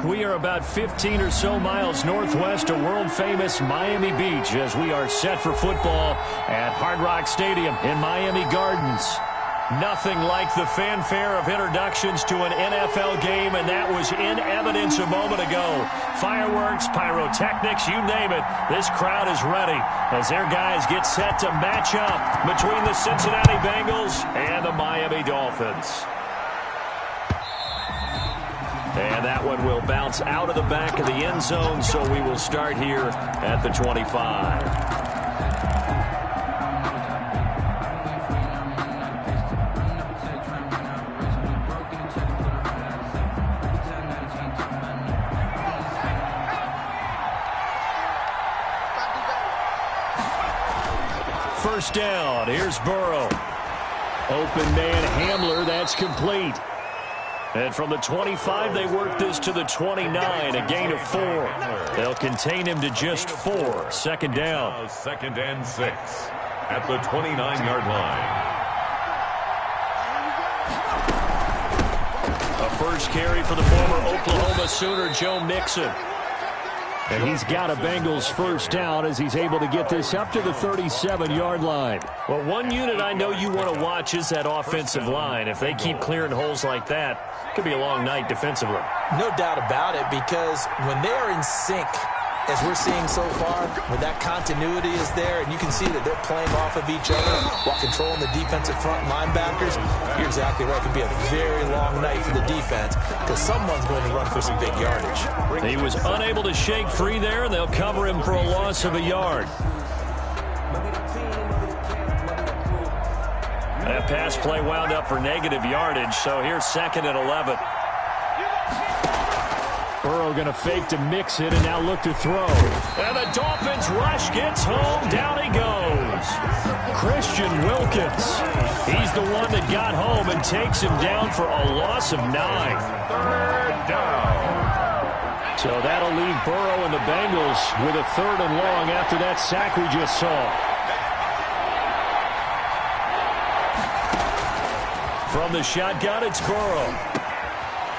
We are about 15 or so miles northwest of world-famous Miami Beach as we are set for football at Hard Rock Stadium in Miami Gardens. Nothing like the fanfare of introductions to an NFL game, and that was in evidence a moment ago. Fireworks, pyrotechnics, you name it. This crowd is ready as their guys get set to match up between the Cincinnati Bengals and the Miami Dolphins. And that one will bounce out of the back of the end zone, so we will start here at the 25. First down, here's Burrow. Open man Hamler, that's complete. And from the 25, they work this to the 29, a gain of 4. They'll contain him to just 4. Second down. Second and 6 at the 29-yard line. A first carry for the former Oklahoma Sooner, Joe Mixon. And he's got a Bengals first down as he's able to get this up to the 37-yard line. Well, one unit I know you want to watch is that offensive line. If they keep clearing holes like that, it could be a long night defensively. No doubt about it, because when they're in sync, as we're seeing so far, when that continuity is there and you can see that they're playing off of each other while controlling the defensive front linebackers, you're exactly right. It could be a very long night for the defense because someone's going to run for some big yardage. He was unable to shake free there, and they'll cover him for a loss of a yard. That pass play wound up for negative yardage, so here's second and 11. Burrow going to fake to mix it and now look to throw. And the Dolphins rush gets home. Down he goes. Christian Wilkins. He's the one that got home and takes him down for a loss of 9. Third down. So that'll leave Burrow and the Bengals with a third and long after that sack we just saw. From the shotgun, it's Burrow.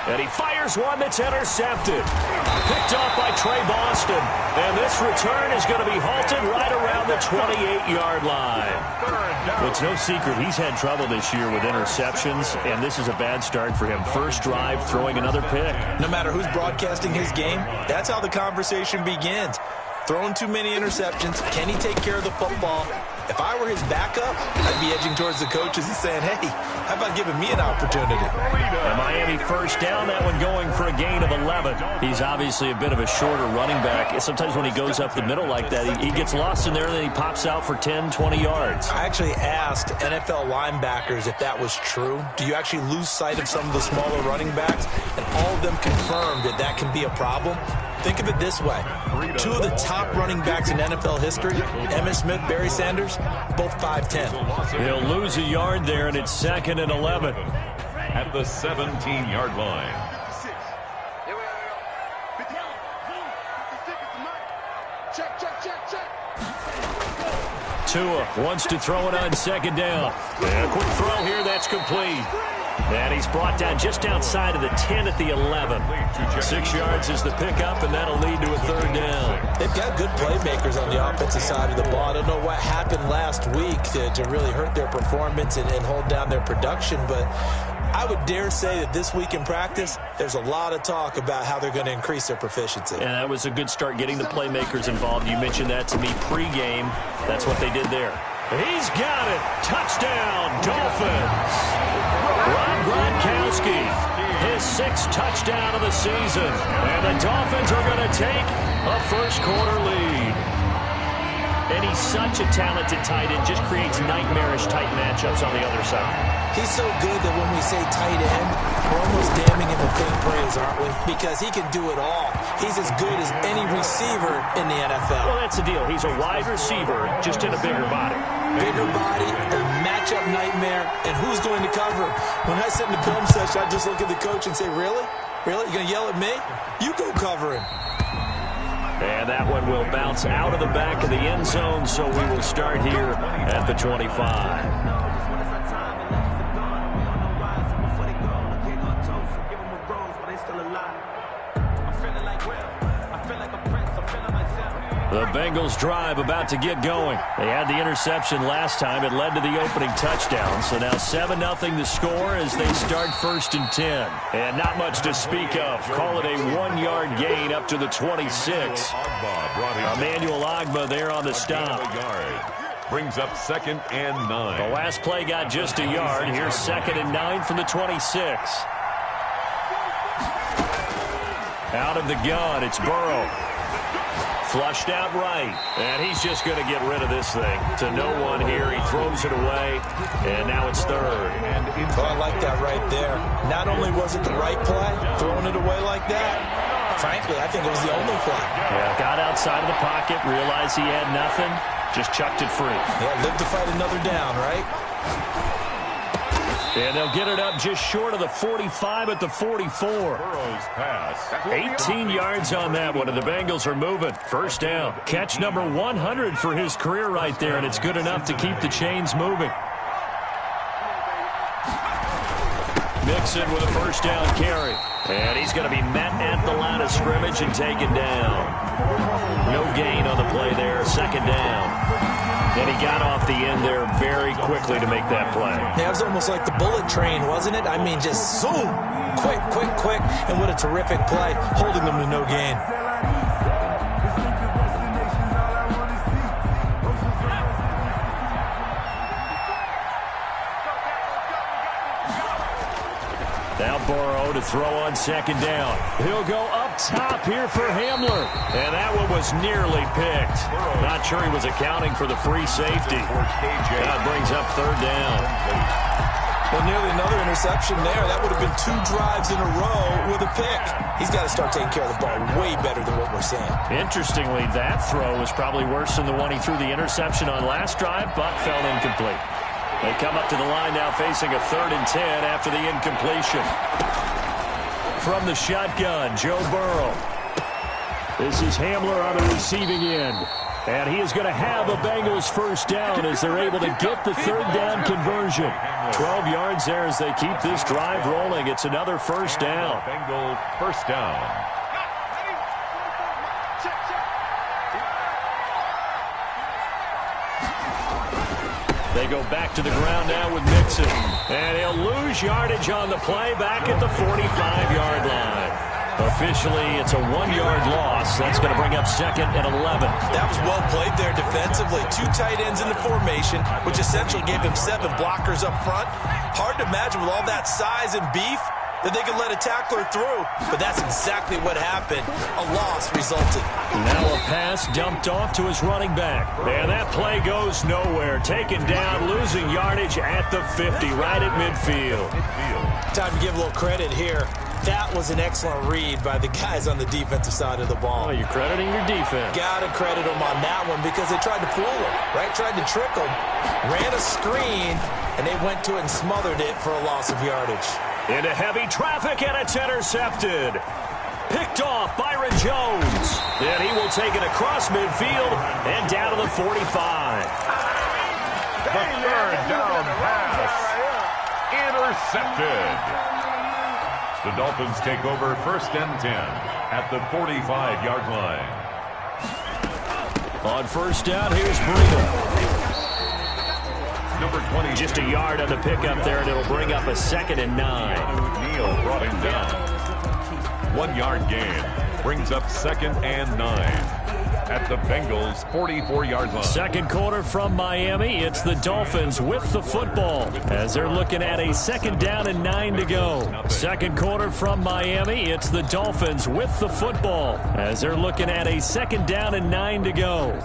And he fires one that's intercepted. Picked off by Trey Boston. And this return is going to be halted right around the 28-yard line. It's no secret he's had trouble this year with interceptions, and this is a bad start for him. First drive, throwing another pick. No matter who's broadcasting his game, that's how the conversation begins. Throwing too many interceptions. Can he take care of the football? If I were his backup, I'd be edging towards the coaches and saying, hey, how about giving me an opportunity? And Miami first down, that one going for a gain of 11. He's obviously a bit of a shorter running back. Sometimes when he goes up the middle like that, he gets lost in there and then he pops out for 10, 20 yards. I actually asked NFL linebackers if that was true. Do you actually lose sight of some of the smaller running backs? And all of them confirmed that that can be a problem. Think of it this way. Two of the top running backs in NFL history, Emmitt Smith, Barry Sanders, both 5'10". He'll lose a yard there, and it's second and 11. At the 17-yard line. Tua wants to throw it on second down. And a quick throw here, that's complete. And he's brought down just outside of the 10 at the 11. 6 yards is the pickup, and that'll lead to a third down. They've got good playmakers on the offensive side of the ball. I don't know what happened last week to really hurt their performance and hold down their production, but I would dare say that this week in practice, there's a lot of talk about how they're going to increase their proficiency. And that was a good start getting the playmakers involved. You mentioned that to me pregame. That's what they did there. He's got it. Touchdown, Dolphins. Rob Gronkowski, his 6th touchdown of the season. And the Dolphins are going to take a first-quarter lead. And he's such a talented tight end, just creates nightmarish tight matchups on the other side. He's so good that when we say tight end, we're almost damning him with faint praise, aren't we? Because he can do it all. He's as good as any receiver in the NFL. Well, that's the deal. He's a wide receiver, just in a bigger body. Bigger body, a matchup nightmare, and who's going to cover him? When I sit in the film session, I just look at the coach and say, really? Really? You're going to yell at me? You go cover him. And that one will bounce out of the back of the end zone, so we will start here at the 25. The Bengals drive about to get going. They had the interception last time. It led to the opening touchdown. So now 7-0 the score as they start 1st and 10. And not much to speak of. Call it a 1-yard gain up to the 26. Emmanuel Ogbah there on the stop. Brings up 2nd and 9. The last play got just a yard. Here's 2nd and 9 from the 26. Out of the gun, it's Burrow. Flushed out right, and he's just going to get rid of this thing. To no one here, he throws it away, and now it's 3rd. Oh, I like that right there. Not only was it the right play, throwing it away like that, frankly, I think it was the only play. Yeah, got outside of the pocket, realized he had nothing, just chucked it free. Yeah, live to fight another down, right? And they'll get it up just short of the 45 at the 44. Burrow's pass. 18 yards on that one, and the Bengals are moving. 1st down. Catch number 100 for his career right there, and it's good enough to keep the chains moving. Mixon with a 1st down carry. And he's going to be met at the line of scrimmage and taken down. No gain on the play there. 2nd down. And he got off the end there very quickly to make that play. Yeah, it was almost like the bullet train, wasn't it? I mean, just zoom. Quick, quick, quick. And what a terrific play, holding them to no gain. Now Burrow to throw on 2nd down. He'll go up top here for Hamler. And that one was nearly picked. Not sure he was accounting for the free safety. That brings up 3rd down. Well, nearly another interception there. That would have been 2 drives in a row with a pick. He's got to start taking care of the ball way better than what we're seeing. Interestingly, that throw was probably worse than the one he threw the interception on last drive, but fell incomplete. They come up to the line now facing a 3rd and 10 after the incompletion. From the shotgun, Joe Burrow. This is Hamler on the receiving end. And he is going to have a Bengals 1st down as they're able to get the 3rd down conversion. 12 yards there as they keep this drive rolling. It's another 1st down. Bengals 1st down. They go back to the ground now with Mixon. And he'll lose yardage on the play back at the 45-yard line. Officially, it's a 1-yard loss. That's going to bring up 2nd and 11. That was well played there defensively. 2 tight ends in the formation, which essentially gave him 7 blockers up front. Hard to imagine with all that size and beef that they could let a tackler through. But that's exactly what happened. A loss resulted. Now a pass dumped off to his running back. And that play goes nowhere. Taken down, losing yardage at the 50, right at midfield. Time to give a little credit here. That was an excellent read by the guys on the defensive side of the ball. Oh, you're crediting your defense. Got to credit them on that one because they tried to fool him, right? Tried to trick him. Ran a screen, and they went to it and smothered it for a loss of yardage. Into heavy traffic, and it's intercepted. Picked off Byron Jones. And he will take it across midfield and down to the 45. The 3rd down pass. Intercepted. The Dolphins take over 1st and 10 at the 45-yard line. On 1st down, here's Breida. Number 20. Just a yard on the pickup there, and it'll bring up a 2nd and 9. Neal brought him down. 1-yard gain. Brings up 2nd and 9. At the Bengals' 44-yard line. 2nd quarter from Miami. It's the Dolphins with the football as they're looking at a 2nd down and 9 to go. 2nd quarter from Miami. It's the Dolphins with the football as they're looking at a 2nd down and 9 to go.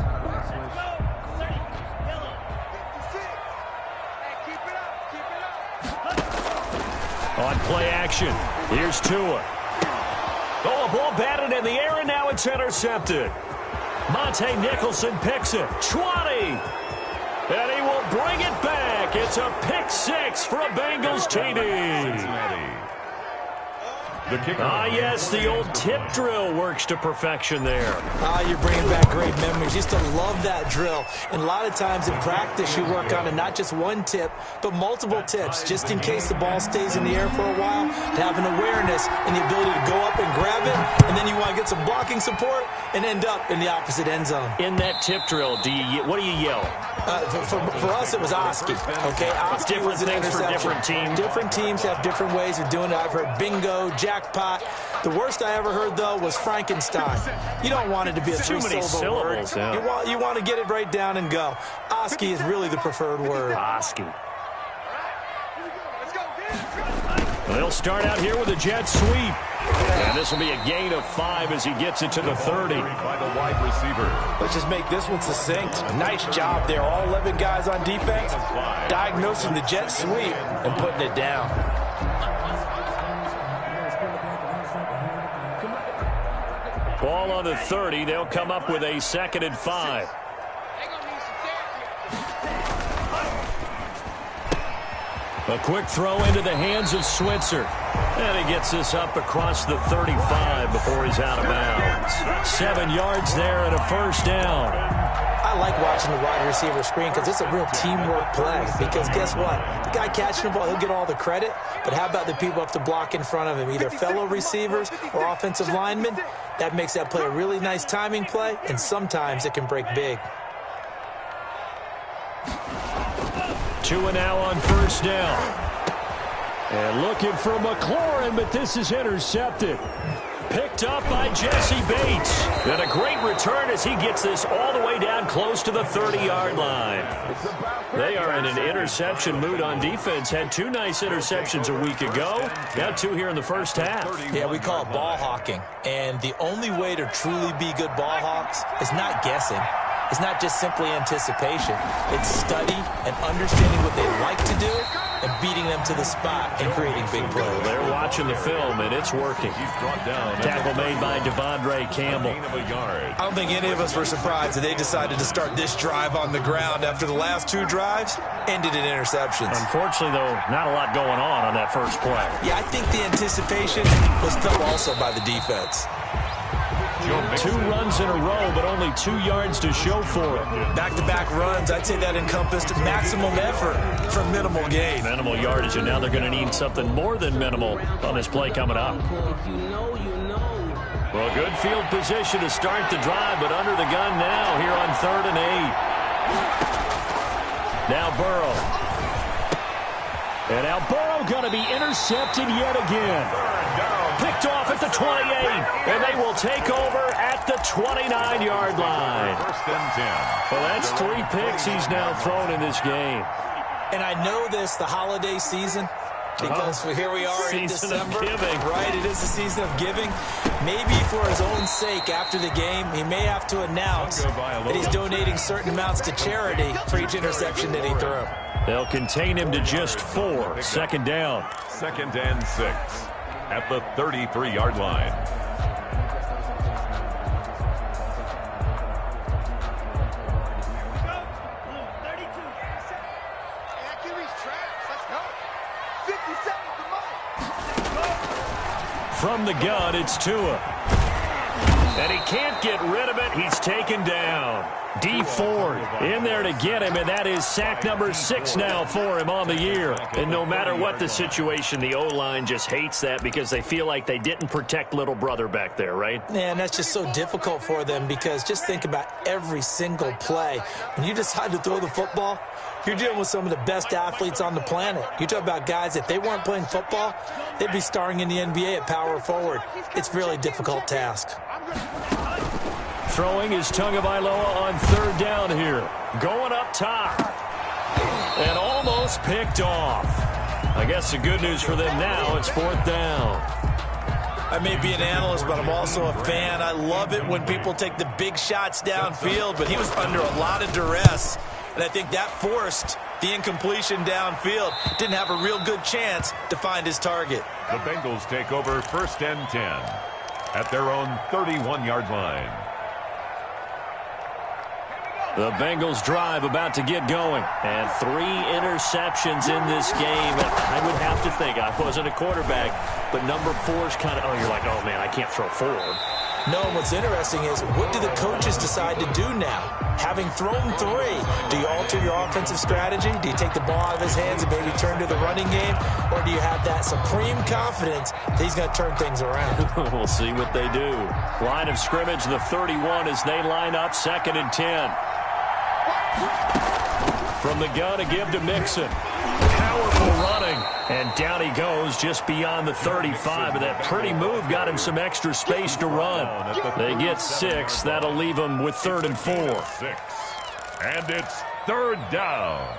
On play action, here's Tua. Oh, a ball batted in the air, and now it's intercepted. Monte Nicholson picks it. 20. And he will bring it back. It's a pick 6 for a Bengals TD. The kicker. Yes, the old tip drill works to perfection there. You're bringing back great memories. Used to love that drill. And a lot of times in practice, you work on it, not just one tip, but multiple tips, just in case the ball stays in the air for a while, to have an awareness and the ability to go up and grab it, and then you want to get some blocking support and end up in the opposite end zone. In that tip drill, what do you yell? For us, it was Oski. Okay, Oski was an interception. For different teams. Different teams have different ways of doing it. I've heard bingo, jackpot. The worst I ever heard, though, was Frankenstein. You don't want it to be a three-syllable word. Yeah. You want to get it right down and go. Oski is really the preferred word. Oski. They'll start out here with a jet sweep. And this will be a gain of 5 as he gets it to the 30. By the wide receiver. Let's just make this one succinct. Nice job there. All 11 guys on defense diagnosing the jet sweep and putting it down. Ball on the 30. They'll come up with a 2nd and 5. A quick throw into the hands of Switzer. And he gets this up across the 35 before he's out of bounds. 7 yards there and a first down. I like watching the wide receiver screen because it's a real teamwork play. Because guess what? The guy catching the ball, he'll get all the credit. But how about the people up to block in front of him, either fellow receivers or offensive linemen? That makes that play a really nice timing play, and sometimes it can break big. 2 and now on first down. And looking for McLaurin, but this is intercepted. Picked up by Jesse Bates. And a great return as he gets this all the way down close to the 30-yard line. They are in an interception mood on defense. Had 2 nice interceptions a week ago. Now 2 here in the first half. Yeah, we call it ball hawking. And the only way to truly be good ball hawks is not guessing. It's not just simply anticipation. It's study and understanding what they like to do and beating them to the spot and creating big plays. They're watching the film, and it's working. He's brought down. Tackle made by Devondre Campbell. I don't think any of us were surprised that they decided to start this drive on the ground after the last 2 drives ended in interceptions. Unfortunately, though, not a lot going on that first play. Yeah, I think the anticipation was felt also by the defense. 2 runs in a row, but only 2 yards to show for it. Back-to-back runs, I'd say that encompassed maximum effort for minimal gain. Minimal yardage, and now they're going to need something more than minimal on this play coming up. Well, good field position to start the drive, but under the gun now here on 3rd and 8. Now Burrow. And now Burrow going to be intercepted yet again. Picked off at the 28, and they will take over at the 29-yard line. 1st and 10. Well, that's 3 picks he's now thrown in this game. And I know this, the holiday season, because here we are in December. Season of giving. Right, it is the season of giving. Maybe for his own sake after the game, he may have to announce that he's donating certain amounts to charity for each interception that he threw. They'll contain him to just 4. 2nd down. 2nd and 6. At the 33-yard line. From the gun, it's Tua. And he can't get rid of it. He's taken down. D Ford in there to get him, and that is sack number 6 now for him on the year. And no matter what the situation, the O-line just hates that because they feel like they didn't protect little brother back there, right? Yeah, and that's just so difficult for them because just think about every single play. When you decide to throw the football, you're dealing with some of the best athletes on the planet. You talk about guys, if they weren't playing football, they'd be starring in the NBA at power forward. It's a really difficult task. Throwing is Tagovailoa on 3rd down here. Going up top. And almost picked off. I guess the good news for them now, it's 4th down. I may be an analyst, but I'm also a fan. I love it when people take the big shots downfield, but he was under a lot of duress. And I think that forced the incompletion downfield. Didn't have a real good chance to find his target. The Bengals take over 1st and 10 at their own 31-yard line. The Bengals drive about to get going. And 3 interceptions in this game. I would have to think, I wasn't a quarterback, but number 4 is kind of, you're like, oh, man, I can't throw 4. No, and what's interesting is, what do the coaches decide to do now? Having thrown 3, do you alter your offensive strategy? Do you take the ball out of his hands and maybe turn to the running game? Or do you have that supreme confidence that he's going to turn things around? We'll see what they do. Line of scrimmage, the 31 as they line up, 2nd and 10. From the gun, a give to Mixon. Powerful running. And down he goes just beyond the 35. And that pretty move got him some extra space to run. They get 6. That'll leave them with 3rd and 4. 6. And it's 3rd down.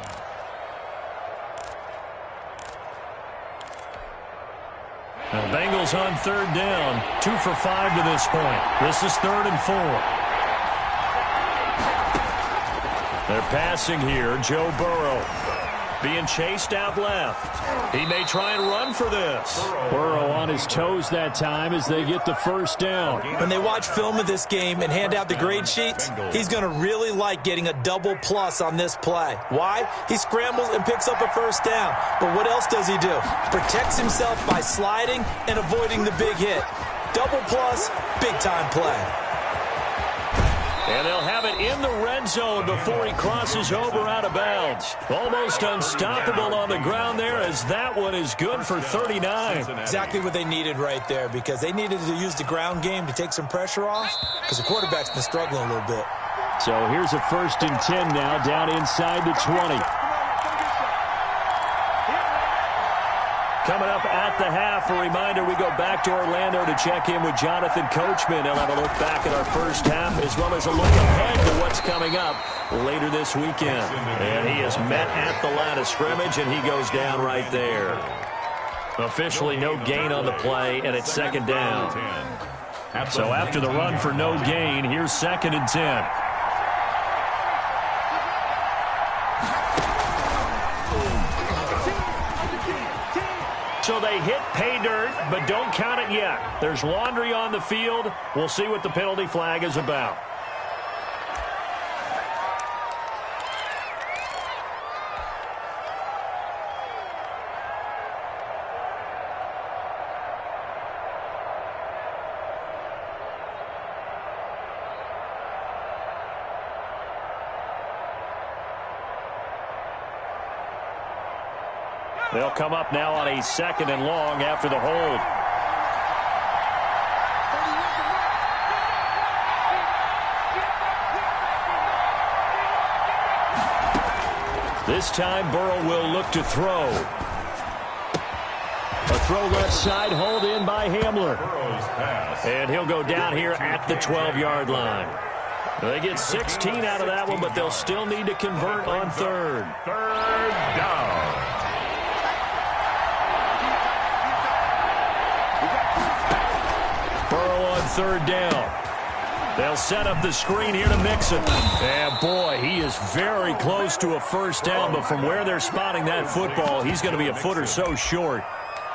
The Bengals on 3rd down. 2 for 5 to this point. This is 3rd and 4. They're passing here. Joe Burrow being chased out left. He may try and run for this. Burrow on his toes that time as they get the 1st down. When they watch film of this game and hand out the grade sheets, he's going to really like getting a double plus on this play. Why? He scrambles and picks up a 1st down. But what else does he do? Protects himself by sliding and avoiding the big hit. Double plus, big-time play. And they'll have it in the red zone before he crosses over out of bounds. Almost unstoppable on the ground there, as that one is good for 39. Exactly what they needed right there, because they needed to use the ground game to take some pressure off, because the quarterback's been struggling a little bit. So here's a 1st and 10 now, down inside the 20. Coming up at the half, a reminder, we go back to Orlando to check in with Jonathan Coachman. He'll have a look back at our first half, as well as a look ahead to what's coming up later this weekend. And he is met at the line of scrimmage, and he goes down right there. Officially no gain on the play, and it's 2nd down. So after the run for no gain, here's 2nd and 10. So they hit pay dirt, but don't count it yet. There's laundry on the field. We'll see what the penalty flag is about. They'll come up now on a 2nd and long after the hold. This time Burrow will look to throw. A throw left side, hauled in by Hamler. And he'll go down here at the 12-yard line. They get 16 out of that one, but they'll still need to convert on 3rd. 3rd down. Burrow on 3rd down. They'll set up the screen here to Mixon. And boy, he is very close to a 1st down, but from where they're spotting that football, he's going to be a foot or so short.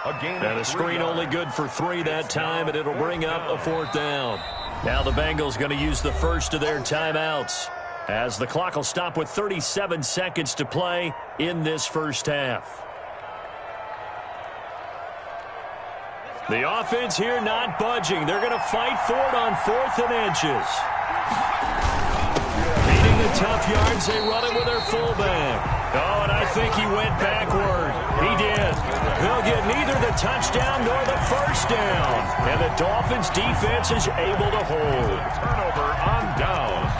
And the screen only good for 3 that time, and it'll bring up a 4th down. Now the Bengals going to use the first of their timeouts, as the clock will stop with 37 seconds to play in this first half. The offense here not budging. They're going to fight for it on 4th and inches. Beating the tough yards, they run it with their fullback. Oh, and I think he went backward. He did. They'll get neither the touchdown nor the 1st down. And the Dolphins' defense is able to hold. Turnover on downs.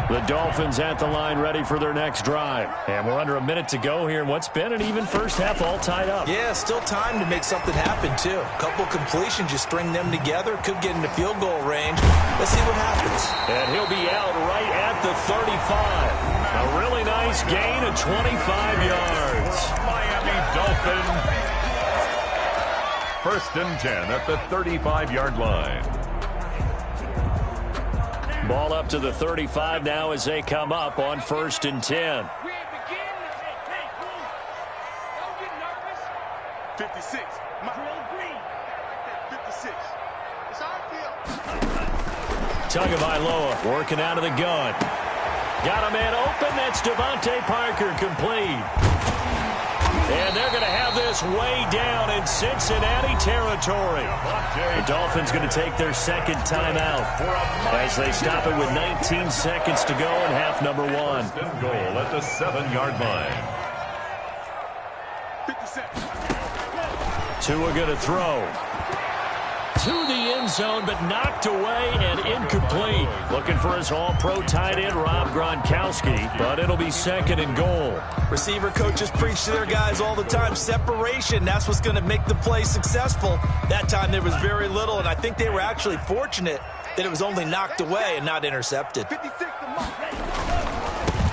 The Dolphins at the line ready for their next drive. And we're under a minute to go here in what's been an even first half, all tied up. Yeah, still time to make something happen, too. A couple completions, you string them together, could get into field goal range. Let's see what happens. And he'll be out right at the 35. A really nice gain of 25 yards. Miami Dolphins. 1st and 10 at the 35-yard line. Ball up to the 35 now as they come up on 1st and 10. 56. 56. It's our field. Tagovailoa working out of the gun. Got a man open. That's Devontae Parker complete. And they're going to have this way down in Cincinnati territory. The Dolphins going to take their second timeout as they stop it with 19 seconds to go in half number one. Goal at the 7-yard line. Tua going to throw to the end zone, but knocked away and incomplete. Looking for his all-pro tight end, Rob Gronkowski, but it'll be second and goal. Receiver coaches preach to their guys all the time. Separation, that's what's going to make the play successful. That time there was very little, and I think they were actually fortunate that it was only knocked away and not intercepted.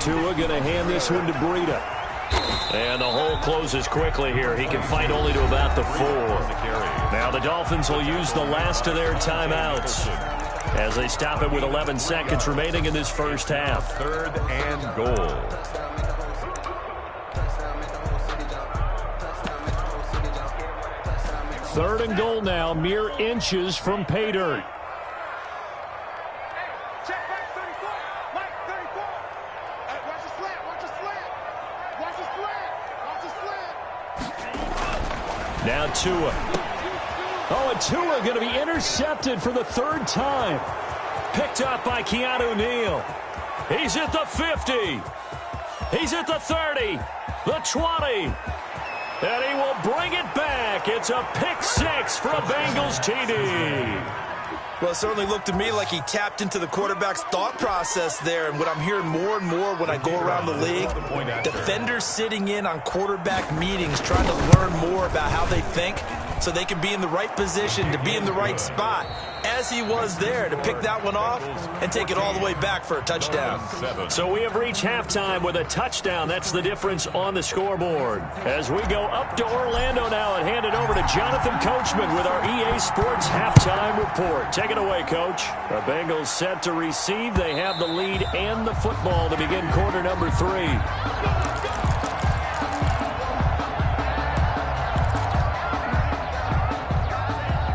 Tua going to hand this one to Breida. And the hole closes quickly here. He can fight only to about the 4. Now the Dolphins will use the last of their timeouts as they stop it with 11 seconds remaining in this first half. 3rd and goal. Third and goal now, mere inches from pay dirt. Now Tua. Oh, and Tua going to be intercepted for the 3rd time. Picked up by Keanu Neal. He's at the 50. He's at the 30. The 20. And he will bring it back. It's a pick 6 for a Bengals TD. Well, it certainly looked to me like he tapped into the quarterback's thought process there. And what I'm hearing more and more when I go around the league, defenders sitting in on quarterback meetings trying to learn more about how they think so they can be in the right position to be in the right spot, as he was there to pick that one off and take it all the way back for a touchdown. So we have reached halftime with a touchdown. That's the difference on the scoreboard. As we go up to Orlando now and hand it over to Jonathan Coachman with our EA Sports halftime report. Take it away, Coach. The Bengals set to receive. They have the lead and the football to begin quarter number 3.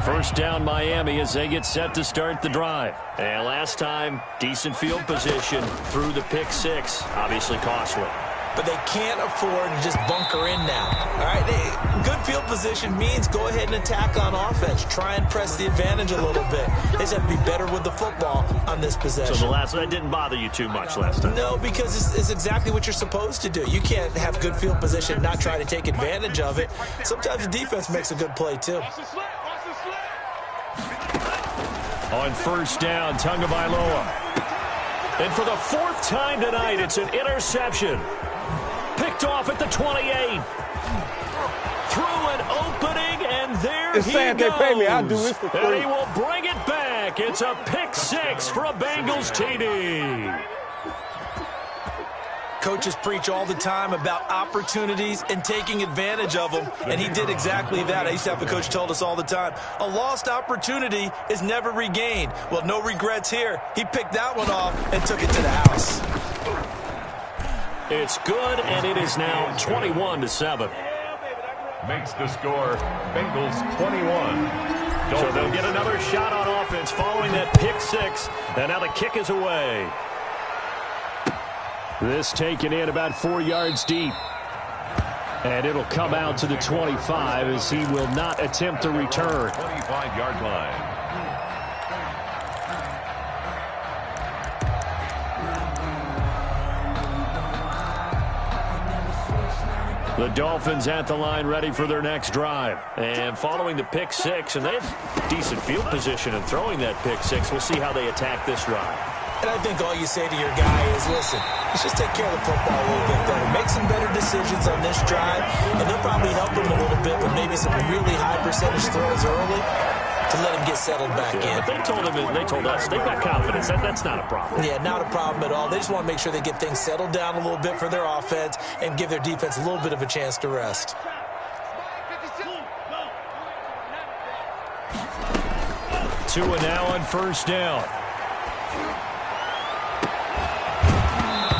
First down Miami as they get set to start the drive. And last time, decent field position through the pick 6. Obviously costly. But they can't afford to just bunker in now. All right, good field position means go ahead and attack on offense. Try and press the advantage a little bit. They just have to be better with the football on this possession. So that didn't bother you too much last time? No, because it's exactly what you're supposed to do. You can't have good field position and not try to take advantage of it. Sometimes the defense makes a good play, too. On first down, Tagovailoa. And for the 4th time tonight, it's an interception. Picked off at the 28. Through an opening, and there he goes. They pay me. I'll do this for free. And he will bring it back. It's a pick 6 for a Bengals TD. Coaches preach all the time about opportunities and taking advantage of them, and he did exactly that. I used to have a coach told us all the time, a lost opportunity is never regained. Well, no regrets here. He picked that one off and took it to the house. It's good, and it is now 21-7. Makes the score Bengals 21. So they'll get another shot on offense following that pick 6, and now the kick is away. This taken in about 4 yards deep. And it'll come out to the 25 as he will not attempt to return. 25-yard line. The Dolphins at the line ready for their next drive. And following the pick 6, and they have decent field position in throwing that pick 6. We'll see how they attack this drive. And I think all you say to your guy is, listen, let's just take care of the football a little bit better. Make some better decisions on this drive, and they'll probably help him a little bit with maybe some really high percentage throws early to let him get settled back in. But they told us they've got confidence. That's not a problem. Yeah, not a problem at all. They just want to make sure they get things settled down a little bit for their offense and give their defense a little bit of a chance to rest. Tua now on first down.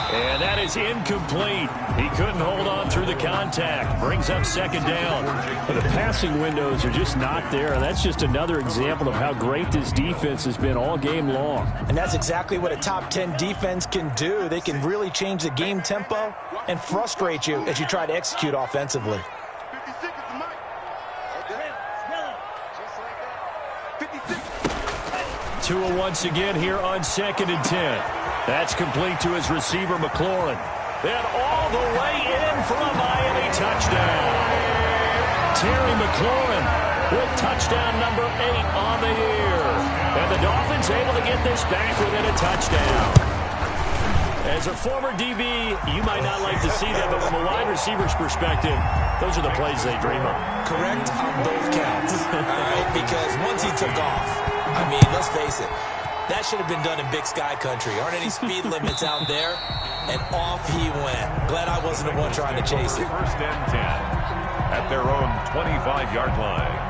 And that That is incomplete. He couldn't hold on through the contact. Brings up second down. The passing windows are just not there. And that's just another example of how great this defense has been all game long. And that's exactly what a top 10 defense can do. They can really change the game tempo and frustrate you as you try to execute offensively. Tua once again here on 2nd and 10. That's complete to his receiver, McLaurin. And all the way in for a Miami touchdown. Terry McLaurin with touchdown number 8 on the year. And the Dolphins able to get this back within a touchdown. As a former DB, you might not like to see that, but from a wide receiver's perspective, those are the plays they dream of. Correct on both counts. All right, because once he took off, I mean, let's face it, that should have been done in Big Sky Country. Aren't any speed limits out there? And off he went. Glad I wasn't the one trying to chase it. 1st and 10 at their own 25-yard line.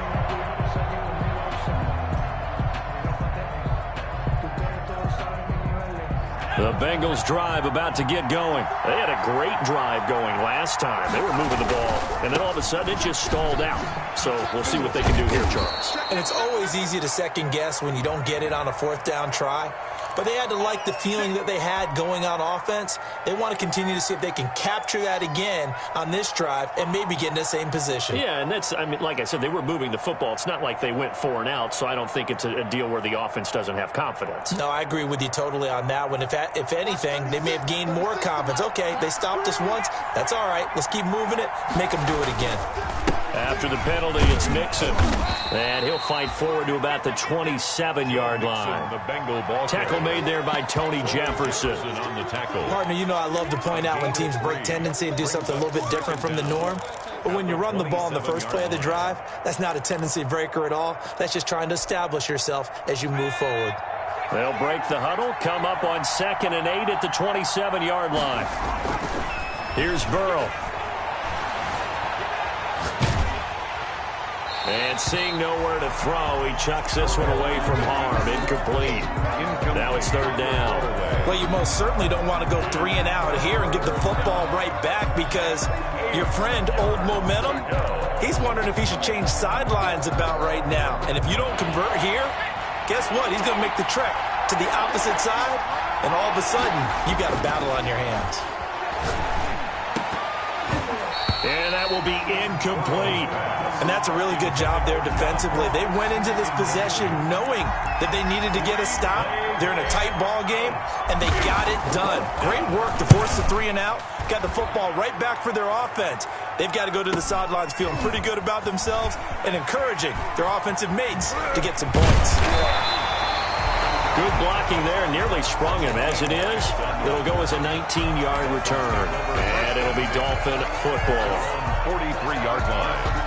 The Bengals drive about to get going. They had a great drive going last time. They were moving the ball, and then all of a sudden it just stalled out. So we'll see what they can do here, Charles. And it's always easy to second guess when you don't get it on a 4th down try. But they had to like the feeling that they had going on offense. They want to continue to see if they can capture that again on this drive and maybe get in the same position. Yeah, and that's, I mean, like I said, they were moving the football. It's not like they went 4 and out, so I don't think it's a deal where the offense doesn't have confidence. No, I agree with you totally on that one. If anything, they may have gained more confidence. Okay, they stopped us once. That's all right. Let's keep moving it. Make them do it again. After the penalty, it's Mixon. And he'll fight forward to about the 27-yard line. The Bengal ball tackle made there by Tony Jefferson. On the tackle. Partner, you know I love to point out when teams break tendency and do something a little bit different from the norm. But when you run the ball in the first play of the drive, that's not a tendency breaker at all. That's just trying to establish yourself as you move forward. They'll break the huddle, come up on 2nd and 8 at the 27-yard line. Here's Burrow. And seeing nowhere to throw, he chucks this one away from harm. Incomplete. Now it's 3rd down. Well, you most certainly don't want to go 3 and out here and give the football right back because your friend, Old Momentum, he's wondering if he should change sidelines about right now. And if you don't convert here, guess what? He's going to make the trek to the opposite side, and all of a sudden, you got a battle on your hands. And that will be incomplete. And that's a really good job there defensively. They went into this possession knowing that they needed to get a stop. They're in a tight ball game, and they got it done. Great work to force the 3 and out. Got the football right back for their offense. They've got to go to the sidelines feeling pretty good about themselves and encouraging their offensive mates to get some points. Good blocking there, nearly sprung him. As it is, it'll go as a 19-yard return. And it'll be Dolphin football. 43-yard line.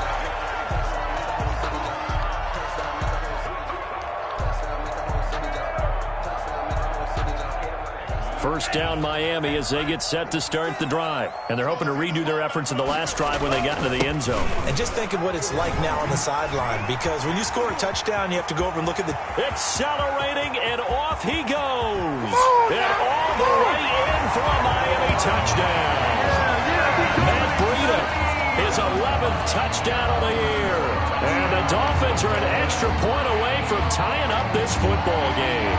First down Miami as they get set to start the drive. And they're hoping to redo their efforts in the last drive when they got into the end zone. And just think of what it's like now on the sideline, because when you score a touchdown, you have to go over and look at the... Accelerating, and off he goes. And all the way in for a Miami touchdown. Matt Breida, his 11th touchdown of the year. And the Dolphins are an extra point away from tying up this football game.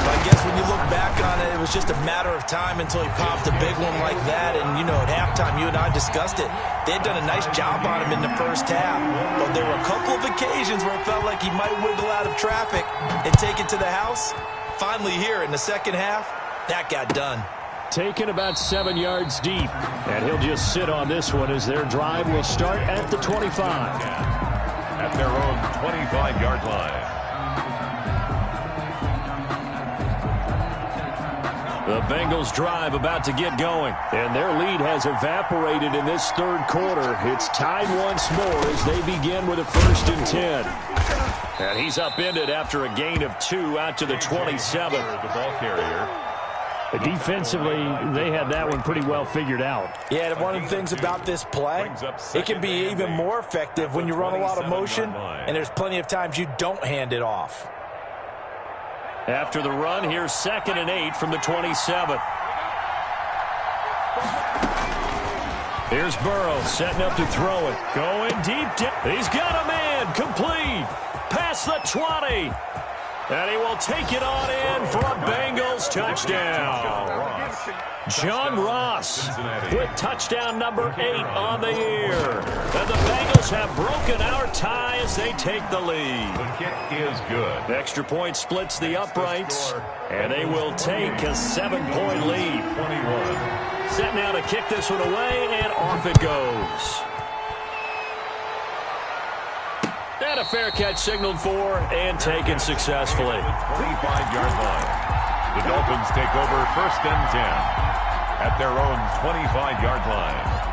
I guess when you look back on it, it was just a matter of time until he popped a big one like that. And, you know, at halftime, you and I discussed it. They had done a nice job on him in the first half. But there were a couple of occasions where it felt like he might wiggle out of traffic and take it to the house. Finally here in the second half, that got done. Taken about 7 yards deep. And he'll just sit on this one as their drive will start at the 25. At their own 25-yard line. The Bengals drive about to get going. And their lead has evaporated in this third quarter. It's tied once more as they begin with a 1st and 10. And he's upended after a gain of 2 out to the 27. The ball carrier. Defensively, they had that one pretty well figured out. Yeah, and one of the things about this play, it can be even more effective when you run a lot of motion, and there's plenty of times you don't hand it off. After the run, here's 2nd and 8 from the 27. Here's Burrow setting up to throw it. Going deep down. He's got a man. Complete. Past the 20. And he will take it on in for a Bengals touchdown. John Ross with touchdown number 8 on the year. And the Bengals have broken our tie as they take the lead. The kick is good. The extra point splits the uprights, and they will take a 7-point lead. 21. Set now to kick this one away, and off it goes. And a fair catch signaled for and taken successfully. 25-yard line. The Dolphins take over 1st and 10 at their own 25-yard line.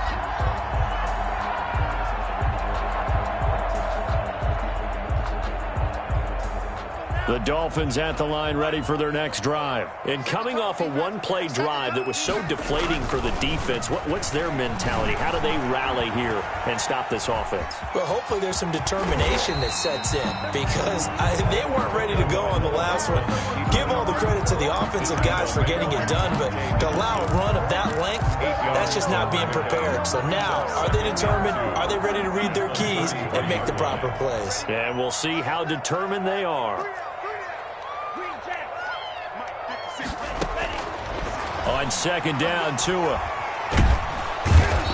The Dolphins at the line ready for their next drive. And coming off a one-play drive that was so deflating for the defense, what's their mentality? How do they rally here and stop this offense? Well, hopefully there's some determination that sets in because they weren't ready to go on the last one. Give all the credit to the offensive guys for getting it done, but to allow a run of that length, that's just not being prepared. So now, are they determined? Are they ready to read their keys and make the proper plays? And we'll see how determined they are. On 2nd down, Tua.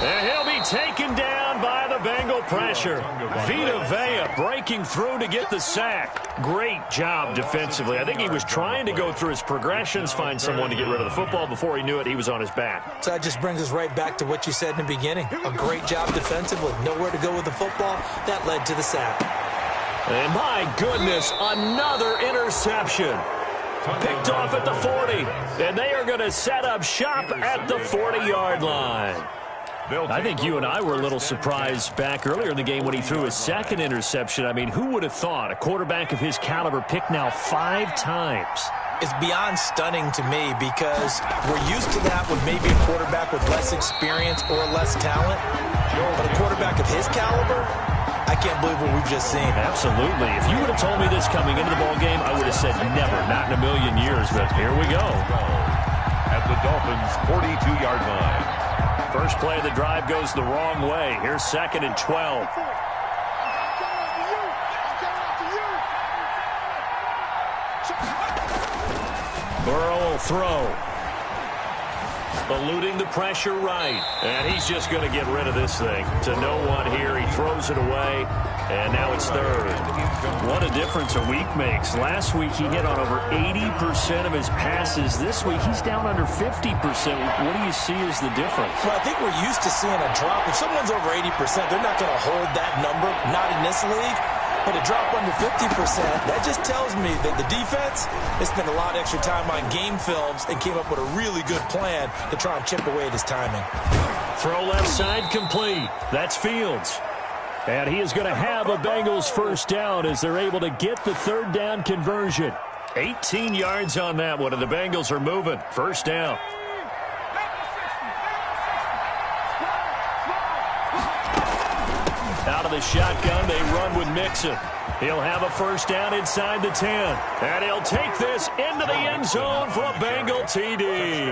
And he'll be taken down by the Bengal pressure. Vita Vea breaking through to get the sack. Great job defensively. I think he was trying to go through his progressions, find someone to get rid of the football. Before he knew it, he was on his back. So that just brings us right back to what you said in the beginning. A great job defensively. Nowhere to go with the football. That led to the sack. And my goodness, another interception. Picked off at the 40, and they are going to set up shop at the 40-yard line. I think you and I were a little surprised back earlier in the game when he threw his 2nd interception. I mean, who would have thought a quarterback of his caliber picked now 5 times? It's beyond stunning to me because we're used to that with maybe a quarterback with less experience or less talent. But a quarterback of his caliber, I can't believe what we've just seen. Absolutely. If you would have told me this coming into the ball game, I would have said never, not in a million years. But here we go. At the Dolphins' 42-yard line. First play of the drive goes the wrong way. Here's 2nd and 12. Burrow will throw. Eluding the pressure right. And he's just going to get rid of this thing. To no one here. He throws it away. And now it's 3rd. What a difference a week makes. Last week he hit on over 80% of his passes. This week he's down under 50%. What do you see as the difference? Well, I think we're used to seeing a drop. If someone's over 80%, they're not going to hold that number. Not in this league. But a drop under 50%, that just tells me that the defense has spent a lot of extra time on game films and came up with a really good plan to try and chip away at his timing. Throw left side complete. That's Fields. And he is going to have a Bengals 1st down as they're able to get the 3rd down conversion. 18 yards on that one, and the Bengals are moving. 1st down. Out of the shotgun, they run with Mixon. He'll have a 1st down inside the 10. And he'll take this into the end zone for a Bengal TD.